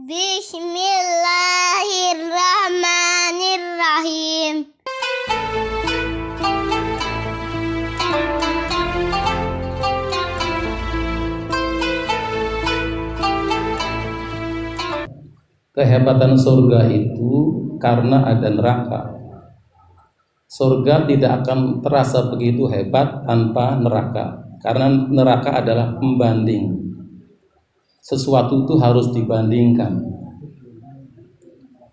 Bismillahirrahmanirrahim. Kehebatan surga itu karena ada neraka. Surga tidak akan terasa begitu hebat tanpa neraka, karena neraka adalah pembanding. Sesuatu itu harus dibandingkan.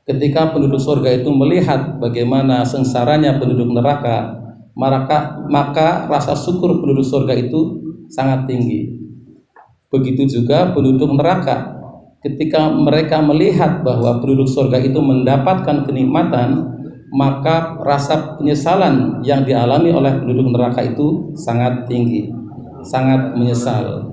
Ketika penduduk surga itu melihat bagaimana sengsaranya penduduk neraka, maka rasa syukur penduduk surga itu sangat tinggi. Begitu juga penduduk neraka, ketika mereka melihat bahwa penduduk surga itu mendapatkan kenikmatan, maka rasa penyesalan yang dialami oleh penduduk neraka itu sangat tinggi, sangat menyesal.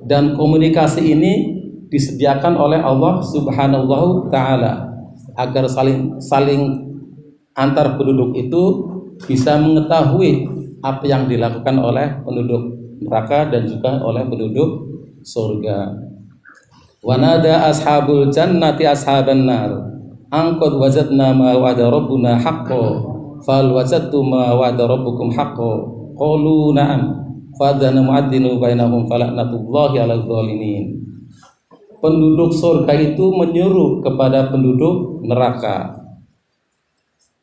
Dan komunikasi ini disediakan oleh Allah Subhanahu Ta'ala agar saling antar penduduk itu bisa mengetahui apa yang dilakukan oleh penduduk neraka dan juga oleh penduduk surga. Wanada ashabul jannati ashaban nar angkot wajadna ma wa'ada rabbuna haqqo fal wajadtu ma wa'ada rabbukum haqqo qalu na'am fadana mu'adzinu bainahum falaknatullahi 'alal zalimin. Penduduk surga itu menyuruh kepada penduduk neraka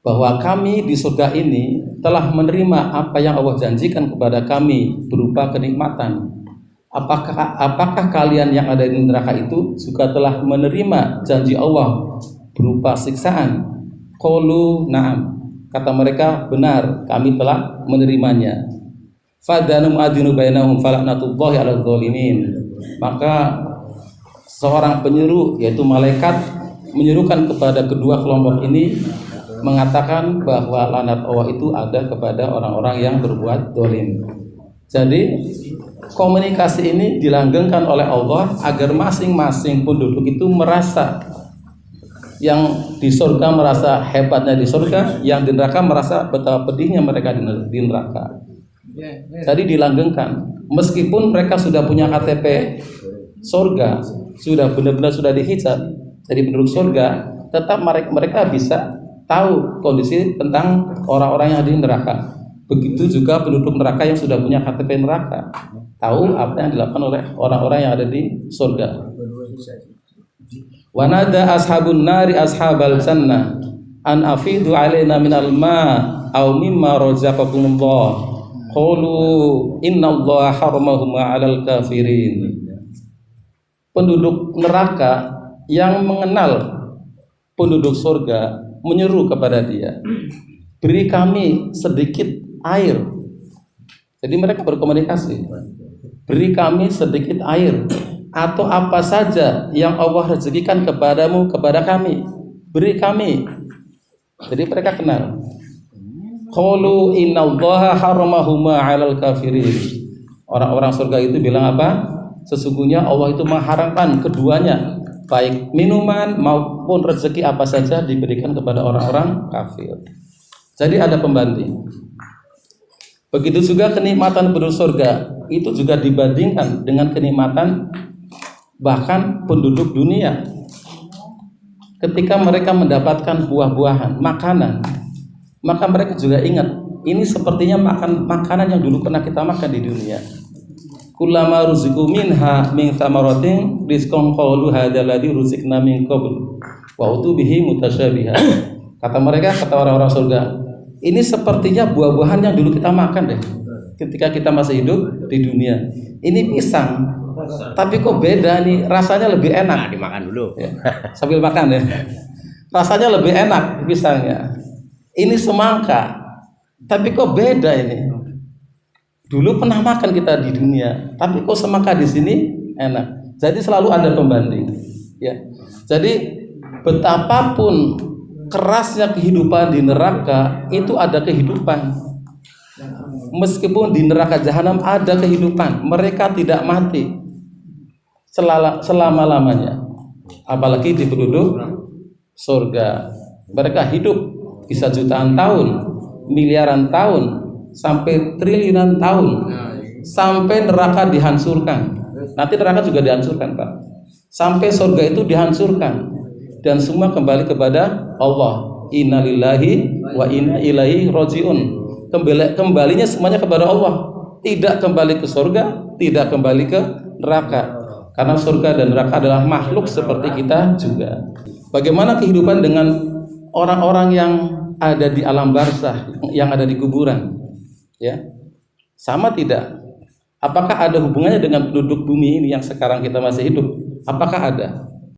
bahwa kami di surga ini telah menerima apa yang Allah janjikan kepada kami berupa kenikmatan. Apakah kalian yang ada di neraka itu juga telah menerima janji Allah berupa siksaan? Qalu na'am. Kata mereka, benar, kami telah menerimanya. Fadanu adinu bainahum falaknatullahi 'alal zalimin. Maka seorang penyuruh, yaitu malaikat, menyuruhkan kepada kedua kelompok ini, mengatakan bahwa laknat Allah itu ada kepada orang-orang yang berbuat zalim. Jadi komunikasi ini dilanggengkan oleh Allah agar masing-masing penduduk itu merasa, yang di surga merasa hebatnya di surga, yang di neraka merasa betapa pedihnya mereka di neraka. Jadi dilanggengkan, meskipun mereka sudah punya KTP surga, sudah benar-benar sudah dihijab jadi penduduk surga, tetap mereka bisa tahu kondisi tentang orang-orang yang ada di neraka. Begitu juga penduduk neraka yang sudah punya KTP neraka, tahu apa yang dilakukan oleh orang-orang yang ada di surga. Wanada ashabun nari ashabal jannah an afidu alaina minal ma' aw mimma razaqakumullah qalu innallaha haramahuma 'alal kafirin. Penduduk neraka yang mengenal penduduk surga menyeru kepada dia, beri kami sedikit air. Jadi mereka berkomunikasi, beri kami sedikit air atau apa saja yang Allah rezekikan kepadamu, kepada kami, beri kami. Jadi mereka kenal. Qalu innallaha haramahuma 'alal kafirin. Orang-orang surga itu bilang apa? Sesungguhnya Allah itu mengharamkan keduanya, baik minuman maupun rezeki apa saja diberikan kepada orang-orang kafir. Jadi ada pembanding. Begitu juga kenikmatan penduduk surga itu juga dibandingkan dengan kenikmatan bahkan penduduk dunia. Ketika mereka mendapatkan buah-buahan, makanan, maka mereka juga ingat, ini sepertinya makanan yang dulu pernah kita makan di dunia. Kullama ruziqu minha min thamaratin rizqan qalu hadzal ladzi ruziqna min qabl wa utubihi mutasyabiha. Kata mereka, kata orang-orang surga, ini sepertinya buah-buahan yang dulu kita makan deh ketika kita masih hidup di dunia. Ini pisang, tapi kok beda nih, rasanya lebih enak. Nah, dimakan dulu ya, sambil makan ya. Rasanya lebih enak pisangnya. Ini semangka, tapi kok beda ini. Dulu pernah makan kita di dunia, tapi kok semangka di sini enak. Jadi selalu ada pembanding. Ya. Jadi betapapun kerasnya kehidupan di neraka, itu ada kehidupan. Meskipun di neraka jahanam ada kehidupan, mereka tidak mati selama-lamanya. Apalagi di penduduk surga, mereka hidup bisa jutaan tahun, miliaran tahun, sampai triliunan tahun, sampai neraka dihancurkan. Nanti neraka juga dihancurkan, Pak. sampai surga itu dihancurkan dan semua kembali kepada Allah. Innalillahi wa inna ilaihi rajiun. Kembalinya semuanya kepada Allah, tidak kembali ke surga, tidak kembali ke neraka, karena surga dan neraka adalah makhluk seperti kita juga. Bagaimana kehidupan dengan orang-orang yang ada di alam barzah, yang ada di kuburan? Ya, sama tidak? Apakah ada hubungannya dengan penduduk bumi ini yang sekarang kita masih hidup? Apakah ada?